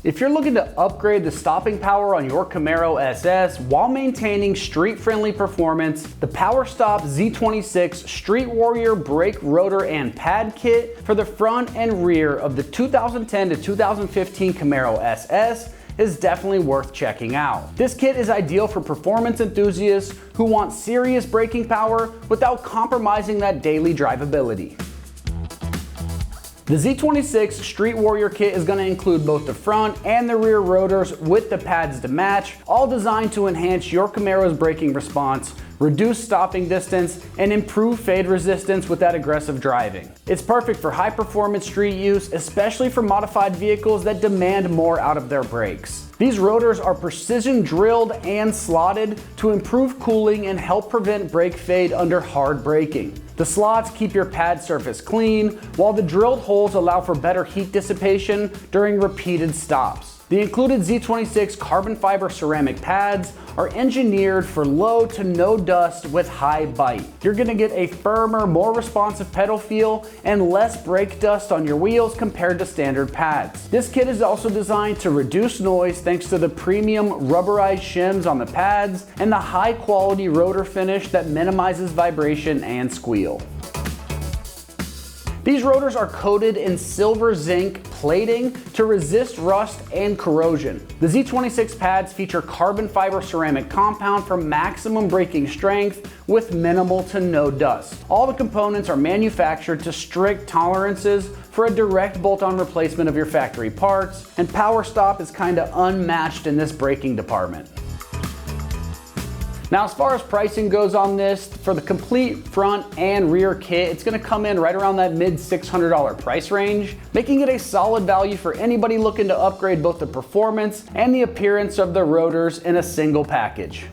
If you're looking to upgrade the stopping power on your Camaro SS while maintaining street-friendly performance, the PowerStop Z26 Street Warrior brake rotor and pad kit for the front and rear of the 2010 to 2015 Camaro SS is definitely worth checking out. This kit is ideal for performance enthusiasts who want serious braking power without compromising that daily drivability. The Z26 Street Warrior kit is going to include both the front and the rear rotors with the pads to match, all designed to enhance your Camaro's braking response, reduce stopping distance, and improve fade resistance with that aggressive driving. It's perfect for high-performance street use, especially for modified vehicles that demand more out of their brakes. These rotors are precision drilled and slotted to improve cooling and help prevent brake fade under hard braking. The slots keep your pad surface clean, while the drilled holes allow for better heat dissipation during repeated stops. The included Z26 carbon fiber ceramic pads are engineered for low to no dust with high bite. You're gonna get a firmer, more responsive pedal feel and less brake dust on your wheels compared to standard pads. This kit is also designed to reduce noise thanks to the premium rubberized shims on the pads and the high quality rotor finish that minimizes vibration and squeal. These rotors are coated in silver zinc plating to resist rust and corrosion. The Z26 pads feature carbon fiber ceramic compound for maximum braking strength with minimal to no dust. All the components are manufactured to strict tolerances for a direct bolt-on replacement of your factory parts, and PowerStop is kinda unmatched in this braking department. Now, as far as pricing goes on this, for the complete front and rear kit, it's gonna come in right around that mid $600 price range, making it a solid value for anybody looking to upgrade both the performance and the appearance of the rotors in a single package.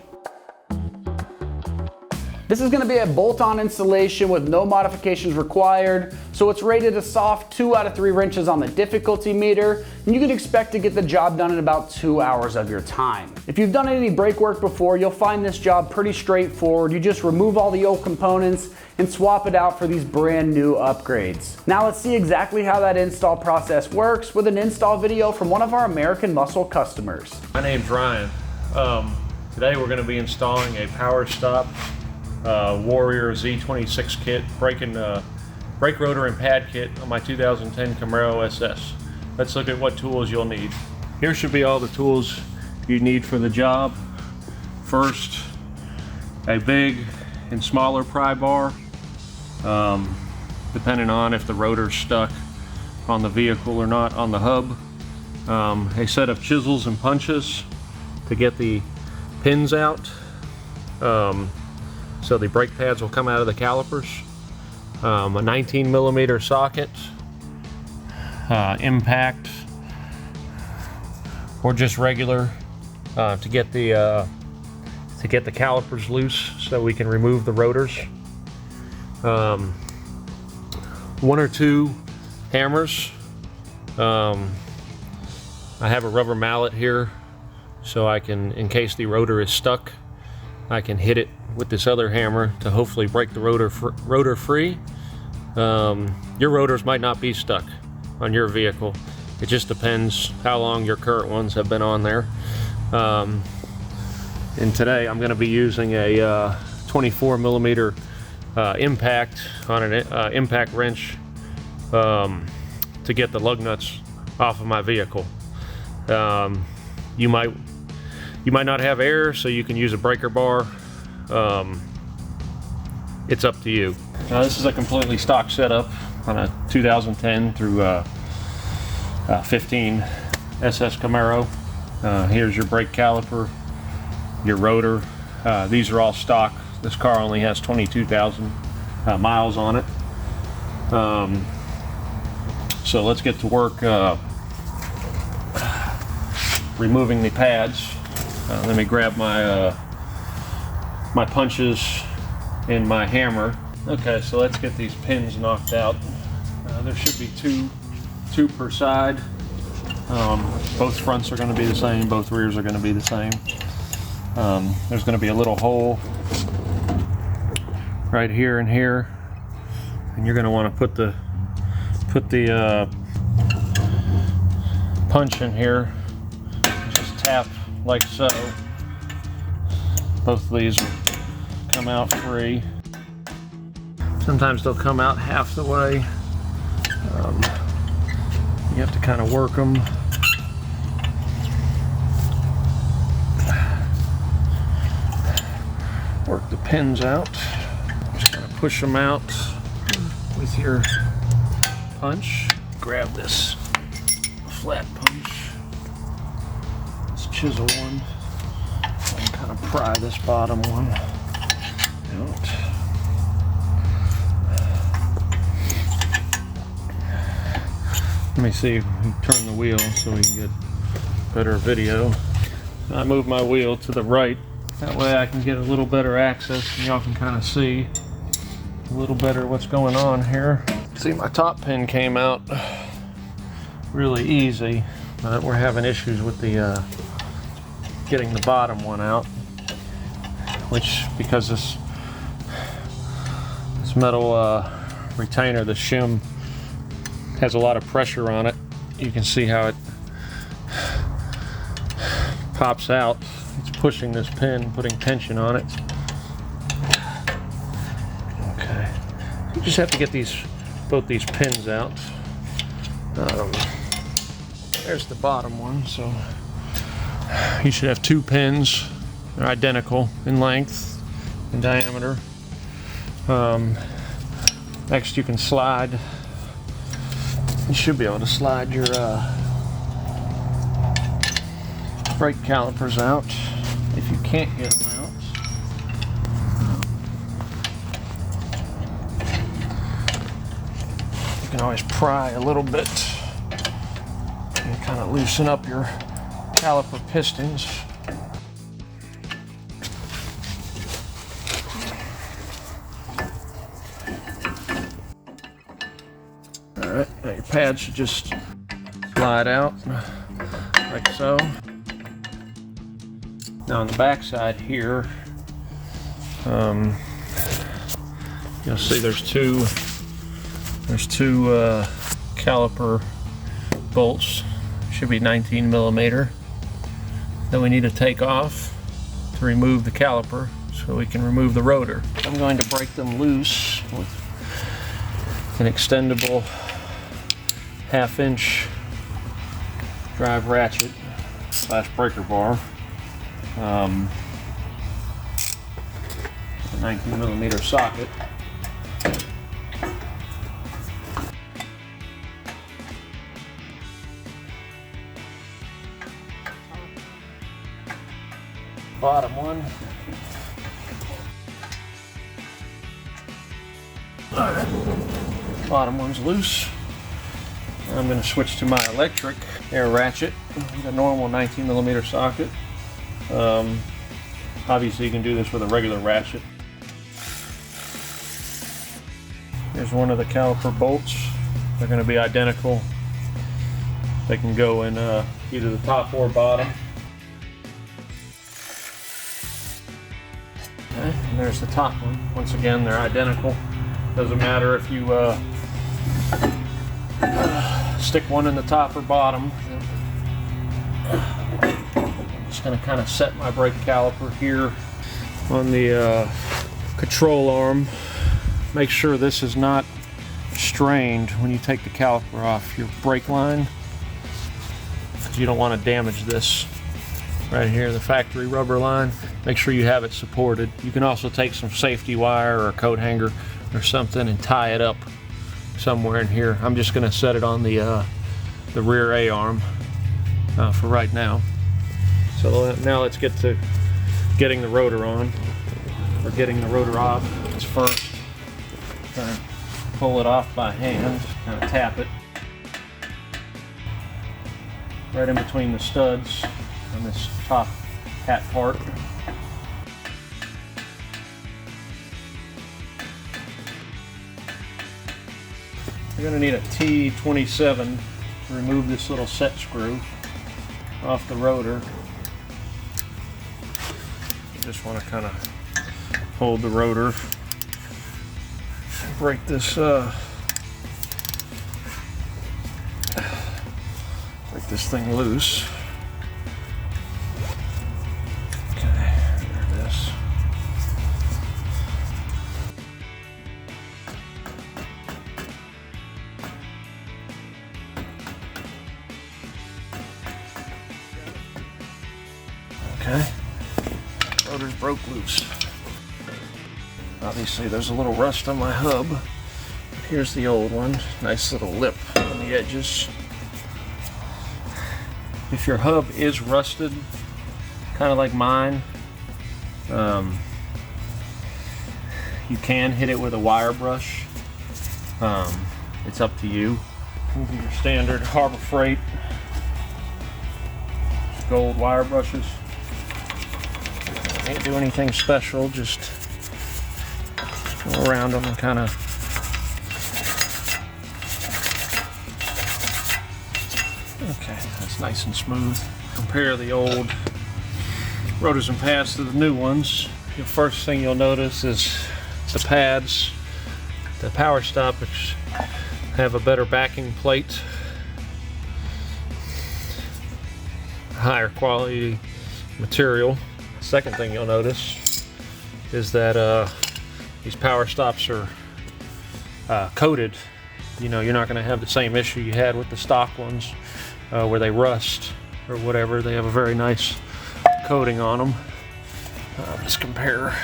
This is gonna be a bolt-on installation with no modifications required, so it's rated a soft 2 out of 3 wrenches on the difficulty meter, and you can expect to get the job done in about 2 hours of your time. If you've done any brake work before, you'll find this job pretty straightforward. You just remove all the old components and swap it out for these brand new upgrades. Now let's see exactly how that install process works with an install video from one of our American Muscle customers. My name's Ryan. Today we're gonna be installing a PowerStop Warrior Z26 kit, brake rotor and pad kit on my 2010 Camaro SS. Let's look at what tools you'll need. Here should be all the tools you need for the job. First, a big and smaller pry bar, depending on if the rotor's stuck on the vehicle or not on the hub. A set of chisels and punches to get the pins out. So the brake pads will come out of the calipers. A 19mm socket, impact, or just regular to get the calipers loose so we can remove the rotors. 1 or 2 hammers. I have a rubber mallet here so I can, in case the rotor is stuck, I can hit it with this other hammer to hopefully break the rotor free. Your rotors might not be stuck on your vehicle. It just depends how long your current ones have been on there. And today I'm going to be using a 24mm impact on an impact wrench to get the lug nuts off of my vehicle. You might not have air, so you can use a breaker bar. It's up to you. Now, this is a completely stock setup on a 2010 through 15 SS Camaro. Here's your brake caliper, your rotor. These are all stock. This car only has 22,000 miles on it. So let's get to work removing the pads. Let me grab my my punches and my hammer. Okay, so let's get these pins knocked out. There should be two per side. Both fronts are going to be the same, both rears are going to be the same. There's going to be a little hole right here and here, and you're going to want to put the punch in here tap like so. Both of these will come out free. Sometimes they'll come out half the way. You have to kind of work them. Work the pins out. Just kind of push them out with your punch. Grab this flat punch, this chisel one, and kind of pry this bottom one out. Let me see if we turn the wheel so we can get better video. I move my wheel to the right. That way I can get a little better access and y'all can kind of see a little better what's going on here. See, my top pin came out really easy, but we're having issues with the getting the bottom one out, which because this metal retainer, the shim, has a lot of pressure on it. You can see how it pops out. It's pushing this pin, putting tension on it. Okay, you just have to get both these pins out. There's the bottom one, so you should have 2 pins. They're identical in length and diameter. Next, you can slide. You should be able to slide your brake calipers out if you can't get them out. You can always pry a little bit and kind of loosen up your caliper pistons. Alright, now your pad should just slide out like so. Now on the back side here, you'll see there's two caliper bolts. Should be 19 millimeter that we need to take off to remove the caliper so we can remove the rotor. I'm going to break them loose with an extendable 1/2-inch drive ratchet / breaker bar. A 19 millimeter socket. Bottom one. All right. Bottom one's loose. I'm going to switch to my electric air ratchet, the normal 19 millimeter socket. Obviously you can do this with a regular ratchet. Here's one of the caliper bolts. They're going to be identical. They can go in either the top or bottom. Okay, and there's the top one. Once again, they're identical. Doesn't matter if you stick one in the top or bottom. I'm just going to kind of set my brake caliper here on the control arm. Make sure this is not strained when you take the caliper off your brake line. You don't want to damage this right here, the factory rubber line. Make sure you have it supported. You can also take some safety wire or a coat hanger or something and tie it up somewhere in here. I'm just going to set it on the rear A-arm for right now. So now let's get to getting the rotor on, or getting the rotor off. Let's first kind of pull it off by hand, kind of tap it right in between the studs on this top hat part. You're going to need a T27 to remove this little set screw off the rotor. You just want to kind of hold the rotor, break this thing loose. broke loose. Obviously there's a little rust on my hub. Here's the old one. Nice little lip on the edges. If your hub is rusted, kind of like mine, you can hit it with a wire brush. It's up to you. Your standard Harbor Freight gold wire brushes. Can't do anything special, just go around them and kind of okay, that's nice and smooth. Compare the old rotors and pads to the new ones. The first thing you'll notice is the pads. The power stoppers have a better backing plate, higher quality material. Second thing you'll notice is that these power stops are coated. You know, you're not going to have the same issue you had with the stock ones where they rust or whatever. They have a very nice coating on them. Let's compare.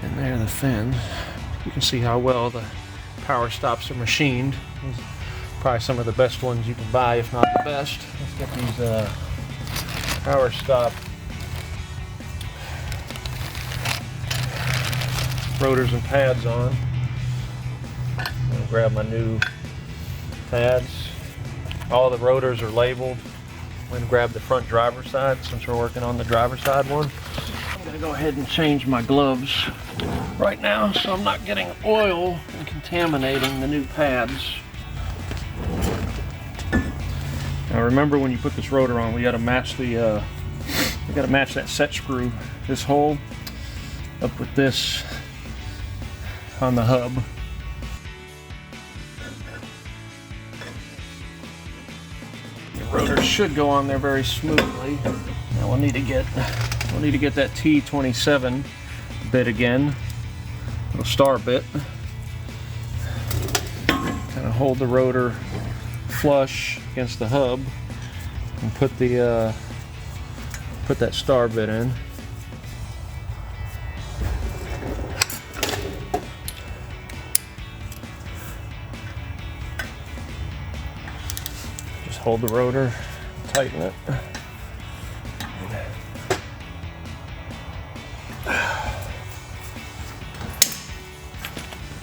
And there, the fin. You can see how well the power stops are machined. These are probably some of the best ones you can buy, if not the best. Let's get these power stop rotors and pads on. I'm gonna grab my new pads. All the rotors are labeled. I'm going to grab the front driver's side since we're working on the driver's side one. I'm going to go ahead and change my gloves right now so I'm not getting oil and contaminating the new pads. Now remember, when you put this rotor on, we got to match the we got to match that set screw, this hole up with this on the hub. Rotors should go on there very smoothly. Now we'll need to get that T27 bit again, little star bit. Kind of hold the rotor flush against the hub and put that star bit in. Hold the rotor, tighten it.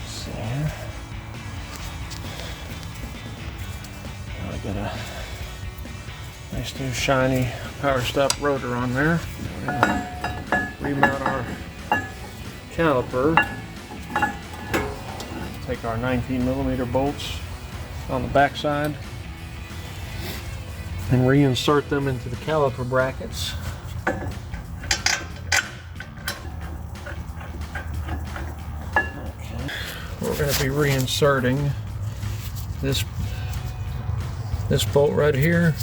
See here. Now I got a nice new shiny power stop rotor on there. We're gonna remount our caliper. Take our 19mm bolts on the back side and reinsert them into the caliper brackets. Okay. We're going to be reinserting this bolt right here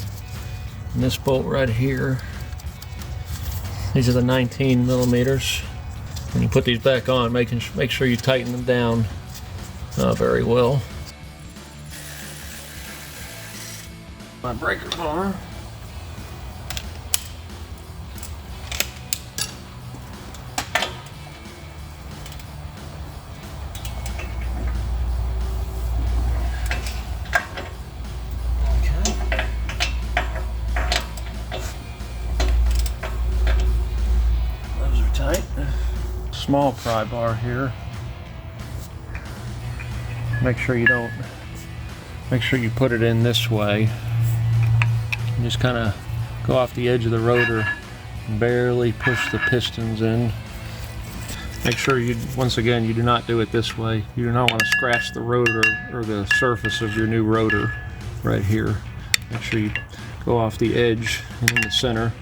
and this bolt right here. These are the 19mm. When you put these back on, make sure you tighten them down very well. My breaker bar. Okay. Those are tight. Small pry bar here. Make sure you put it in this way. And just kind of go off the edge of the rotor and barely push the pistons in. Make sure once again, you do not do it this way. You do not want to scratch the rotor or the surface of your new rotor right here. Make sure you go off the edge and in the center.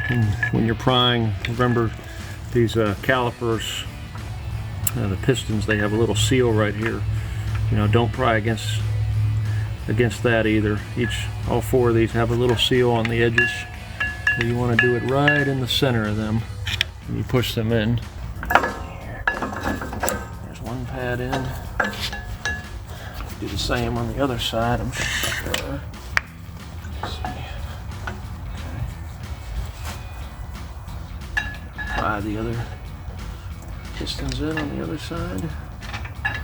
And when you're prying, remember these calipers, the pistons, they have a little seal right here. You know, don't pry against that either. All four of these have a little seal on the edges. So you want to do it right in the center of them when you push them in. There's one pad in. Do the same on the other side, I'm sure. Let's see. Okay. slide the other pistons in on the other side. Okay,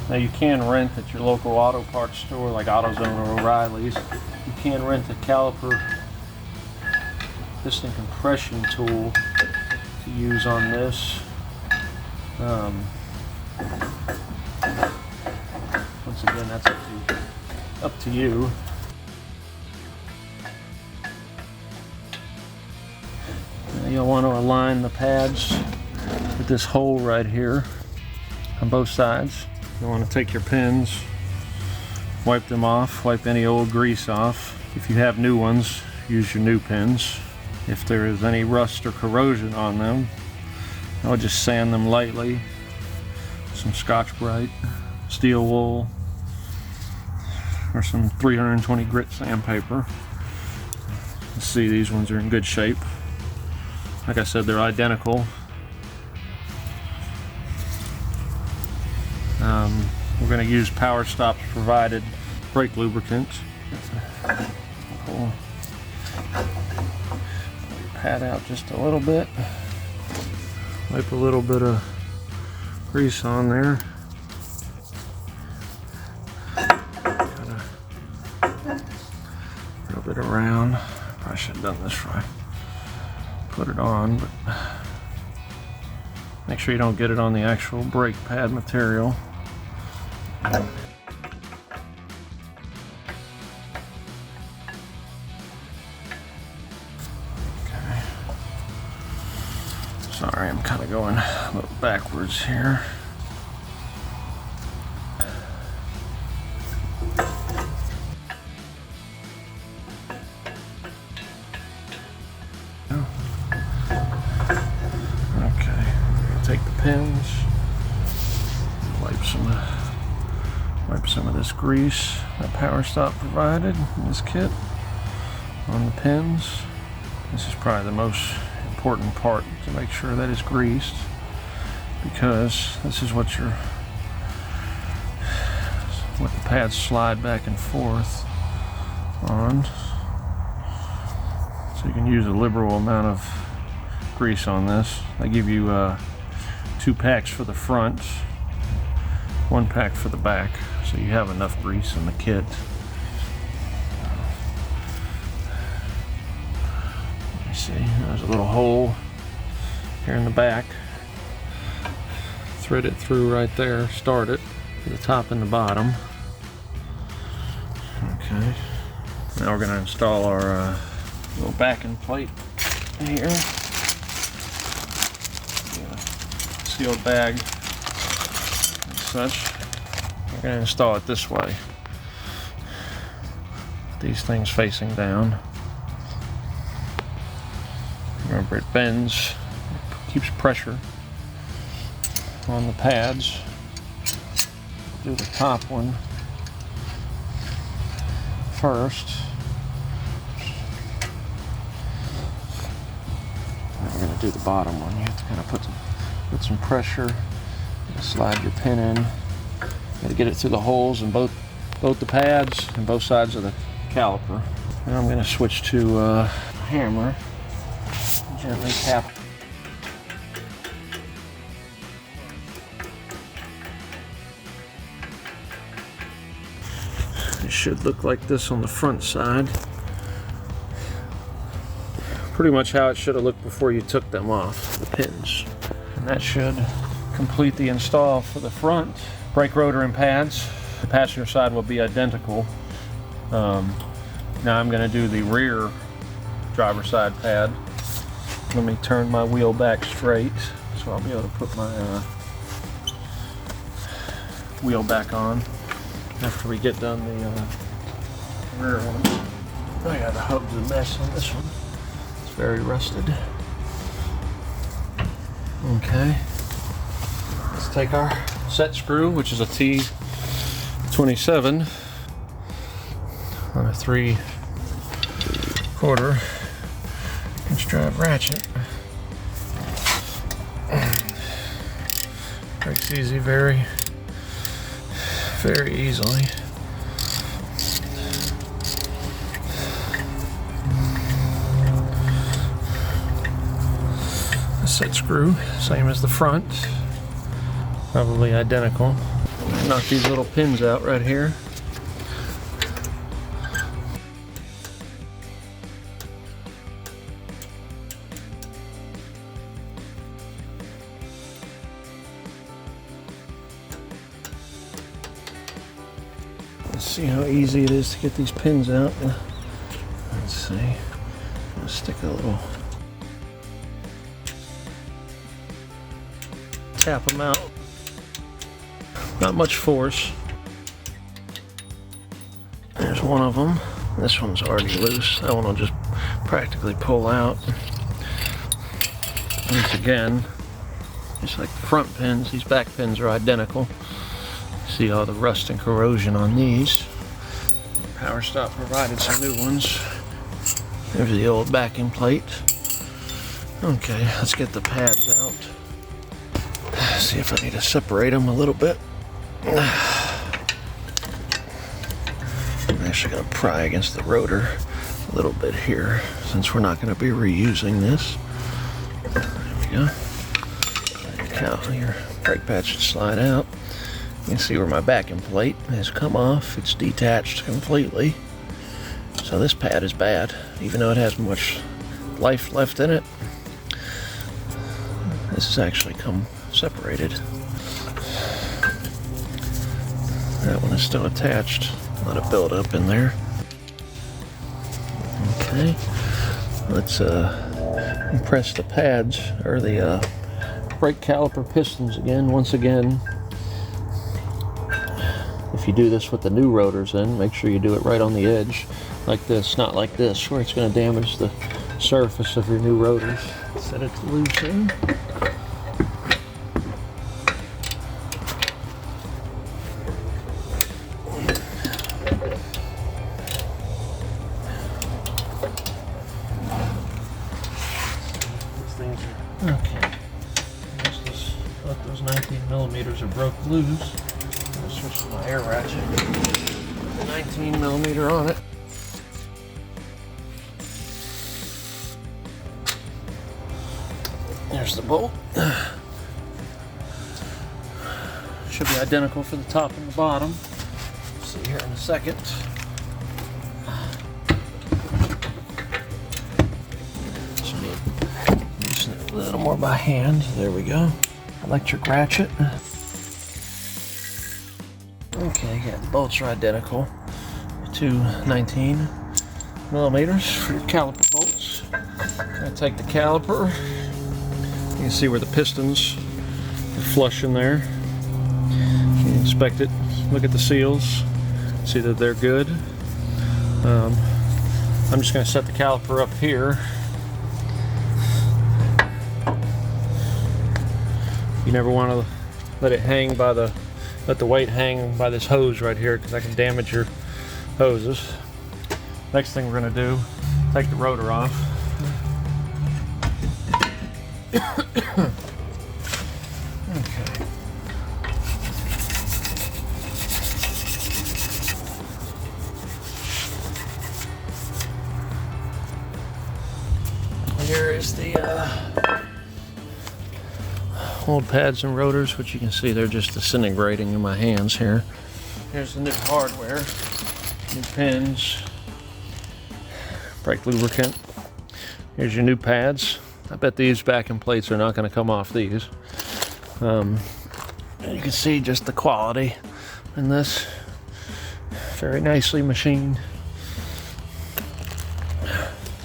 now you can rent at your local auto parts store like AutoZone or O'Reilly's. You can rent a caliper piston compression tool to use on this. Once again, that's up to you. Now you'll want to align the pads with this hole right here on both sides. You want to take your pins, wipe them off, wipe any old grease off. If you have new ones, use your new pins. If there is any rust or corrosion on them, I would just sand them lightly. Some Scotch-Brite, steel wool, or some 320 grit sandpaper. Let's see, these ones are in good shape. Like I said, they're identical. We're going to use Power Stop's provided brake lubricant. Pull your pad out just a little bit. Wipe a little bit of grease on there. Kind of rub it around. Probably should have done this right. Put it on, but make sure you don't get it on the actual brake pad material. Okay. Sorry, I'm kind of going a little backwards here. Okay, take the pins, wipe some of this grease that Power Stop provided in this kit on the pins. This is probably the most important part, to make sure that it's greased, because this is what the pads slide back and forth on. So you can use a liberal amount of grease on this. They give you 2 packs for the front, 1 pack for the back, so you have enough grease in the kit. Let me see, there's a little hole here in the back. Thread it through right there, start it to the top and the bottom. Okay, now we're going to install our little backing plate here. Sealed bag and such. We're going to install it this way. These things facing down. Remember, it bends, it keeps pressure on the pads. Do the top one first. Now we're going to do the bottom one. You have to kind of put some pressure, slide your pin in. Got to get it through the holes in both the pads and both sides of the caliper. Now I'm going to switch to a hammer. Gently tap. It should look like this on the front side. Pretty much how it should have looked before you took them off, the pins. And that should complete the install for the front. Brake rotor and pads. The passenger side will be identical. Now I'm going to do the rear driver side pad. Let me turn my wheel back straight so I'll be able to put my wheel back on after we get done the rear one. I got the hubs a mess on this one. It's very rusted. Okay. Let's take our set screw, which is a T27 on a 3/4 inch drive ratchet. Breaks easy, very easily. set screw, same as the front. Probably identical. Knock these little pins out right here. Let's see how easy it is to get these pins out. Let's see. I'll stick a little. Tap them out. Not much force. There's one of them. This one's already loose. That one will just practically pull out. Once again, just like the front pins, these back pins are identical. See all the rust and corrosion on these. PowerStop provided some new ones. There's the old backing plate. Okay, let's get the pads out. See if I need to separate them a little bit. I'm actually going to pry against the rotor a little bit here, since we're not going to be reusing this. There we go. Now your brake pad should slide out. You can see where my backing plate has come off. It's detached completely. So this pad is bad, even though it has much life left in it. This has actually come separated. That one is still attached. A lot of buildup in there. Okay, let's press the pads, or the brake caliper pistons again. Once again, if you do this with the new rotors in, make sure you do it right on the edge, like this, not like this, where it's going to damage the surface of your new rotors. Set it to loosen. Okay, let those 19 millimeters are broke loose. I'll switch to my air ratchet. Put the 19 millimeter on it. There's the bolt. Should be identical for the top and the bottom. See here in a second. A little more by hand. There we go. Electric ratchet. Okay, yeah, the bolts are identical. 19 millimeters for your caliper bolts. I'm gonna take the caliper. You can see where the pistons are flush in there. You can inspect it. Look at the seals. See that they're good. I'm just gonna set the caliper up here. You never want to let it hang by let the weight hang by this hose right here, because that can damage your hoses. Next thing we're going to do, take the rotor off. Okay. Here is the old pads and rotors, which you can see they're just disintegrating in my hands here. Here's the new hardware, new pins, brake lubricant. Here's your new pads. I bet these backing plates are not going to come off these. And you can see just the quality in this. Very nicely machined.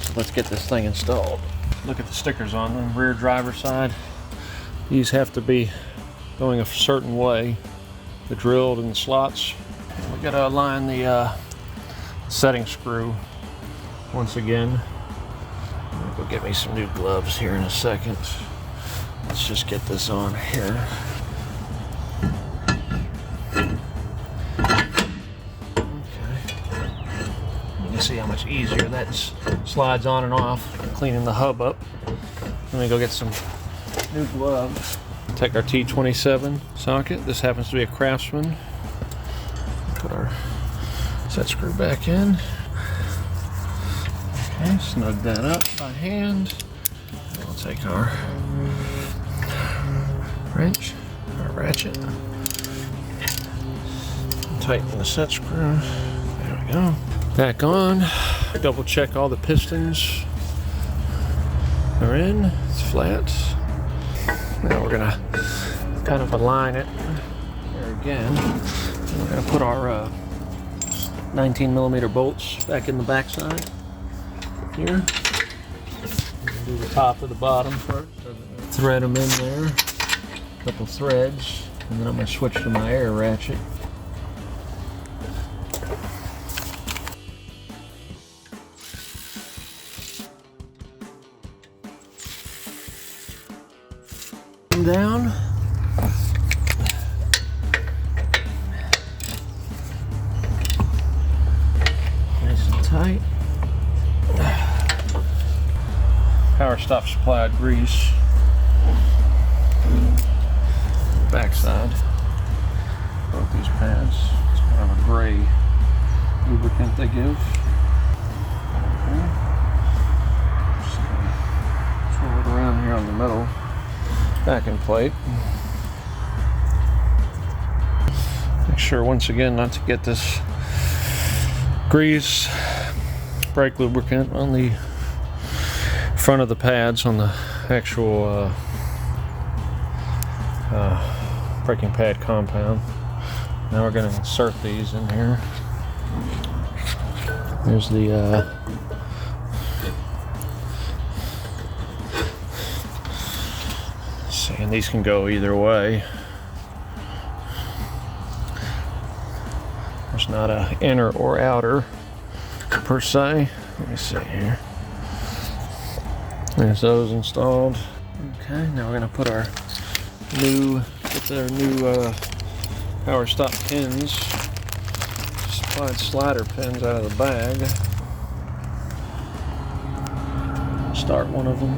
So let's get this thing installed. Look at the stickers on the rear driver side. These have to be going a certain way. They're drilled in the slots. We gotta align the setting screw once again. I'm gonna go get me some new gloves here in a second. Let's just get this on here. Okay. You can see how much easier that slides on and off, cleaning the hub up. Let me go get some new gloves. Take our T27 socket. This happens to be a Craftsman. Put our set screw back in. Okay, snug that up by hand. I'll take our wrench, our ratchet, tighten the set screw. There we go. Back on. Double check all the pistons are in. It's flat. Now we're gonna kind of align it here again. We're gonna put our 19mm bolts back in the backside here. Do the top of the bottom first. Thread them in there. A couple threads, and then I'm gonna switch to my air ratchet. Down. Nice and tight. Power stop supplied grease. Backside. Both these pads. It's kind of a gray lubricant they give. Okay. Just swirl it around here on the middle. Backing plate. Make sure once again not to get this grease, brake lubricant on the front of the pads on the actual braking pad compound. Now we're going to insert these in here. There's the and these can go either way. There's not a inner or outer per se. Let me see here. There's those installed. Okay, now we're gonna put our new power stop pins, supplied slider pins out of the bag. Start one of them.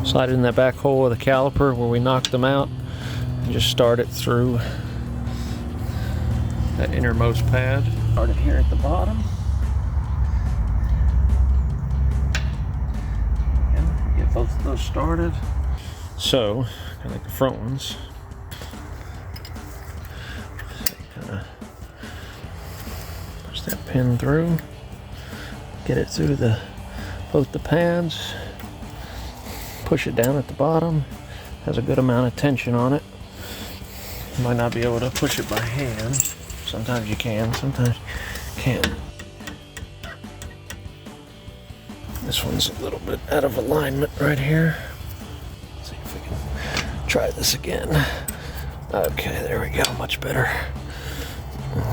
Slide it in that back hole of the caliper where we knocked them out and just start it through that innermost pad. Start it here at the bottom. And get both of those started. So, kind of like the front ones. Push that pin through. Get it through both the pads. Push it down at the bottom. Has a good amount of tension on it. You might not be able to push it by hand. Sometimes you can, sometimes you can't. This one's a little bit out of alignment right here. Let's see if we can try this again. Okay, there we go, much better.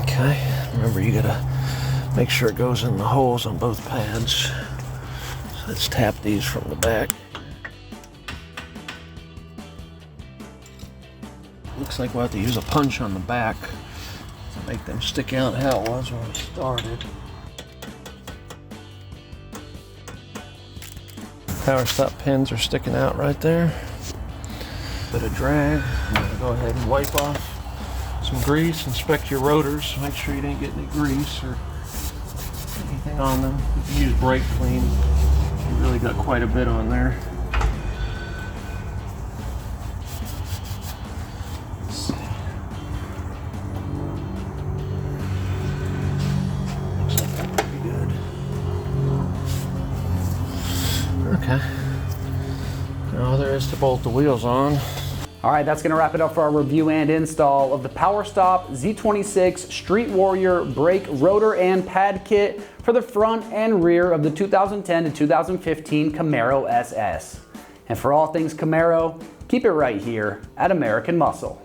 Okay, remember you gotta make sure it goes in the holes on both pads. So let's tap these from the back. Looks like we'll have to use a punch on the back to make them stick out how it was when we started. Power stop pins are sticking out right there. Bit of drag. I'm gonna go ahead and wipe off some grease. Inspect your rotors. Make sure you didn't get any grease or anything on them. You can use brake clean. You really got quite a bit on there. Okay. Now all there is to bolt the wheels on. All right, that's gonna wrap it up for our review and install of the PowerStop Z26 Street Warrior brake rotor and pad kit for the front and rear of the 2010 to 2015 Camaro SS. And for all things Camaro, keep it right here at American Muscle.